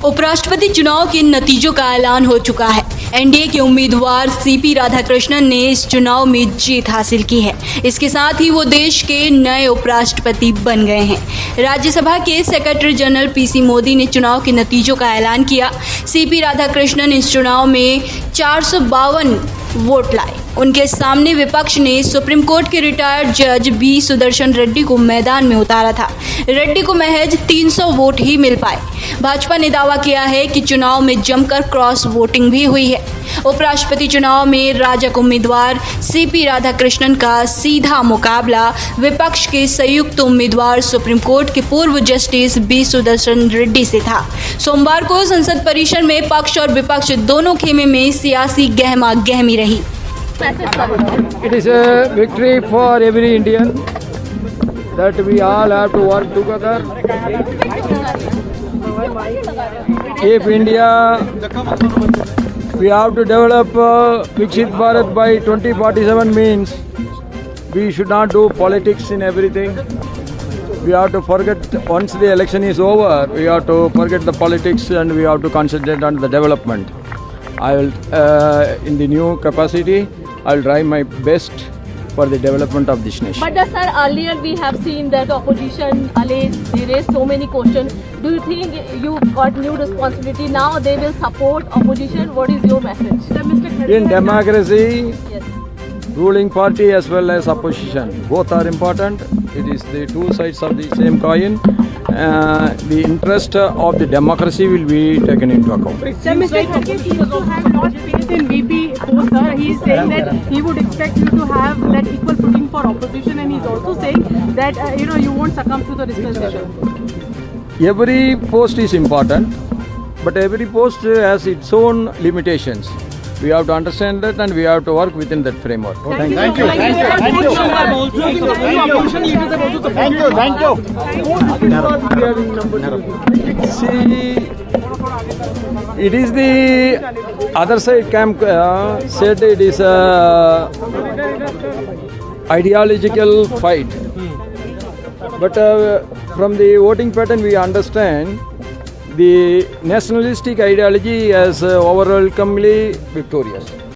उपराष्ट्रपति चुनाव के नतीजों का ऐलान हो चुका है। एनडीए के उम्मीदवार सीपी राधाकृष्णन ने इस चुनाव में जीत हासिल की है। इसके साथ ही वो देश के नए उपराष्ट्रपति बन गए हैं। राज्यसभा के सेक्रेटरी जनरल पीसी मोदी ने चुनाव के नतीजों का ऐलान किया। सीपी राधाकृष्णन इस चुनाव में 452 वोट लाए। उनके सामने विपक्ष ने सुप्रीम कोर्ट के रिटायर्ड जज बी सुदर्शन रेड्डी को मैदान में उतारा था। रेड्डी को महज 300 वोट ही मिल पाए। भाजपा ने दावा किया है कि चुनाव में जमकर क्रॉस वोटिंग भी हुई है। उपराष्ट्रपति चुनाव में राजग उम्मीदवार सीपी राधाकृष्णन का सीधा मुकाबला विपक्ष के संयुक्त उम्मीदवार सुप्रीम कोर्ट के पूर्व जस्टिस बी सुदर्शन रेड्डी से था। सोमवार को संसद परिसर में पक्ष और विपक्ष दोनों खेमे में सियासी गहमा गहमी रही। It is a victory for every Indian that we all have to work together. If India, we have to develop Viksit Bharat by 2047 means we should not do politics in everything. We have to forget, once the election is over, we have to forget the politics and we have to concentrate on the development. I will, in the new capacity, I will try my best for the development of this nation. But sir, earlier we have seen that opposition raised so many questions. Do you think you got new responsibility now? They will support opposition. What is your message? In democracy, Yes. ruling party as well as opposition, both are important. It is the two sides of the same coin. The interest of the democracy will be taken into account. Sir, Mr. Kharge seems to have lost faith in VP post, sir. He is saying that he would expect you to have that equal footing for opposition, and he is also saying that you won't succumb to the dispensation. Every post is important, but every post has its own limitations. We have to understand that and we have to work within that framework. Thank you. Thank you. See, it is the other side camp said it is a ideological fight. But from the voting pattern we understand the nationalistic ideology as overwhelmingly victorious.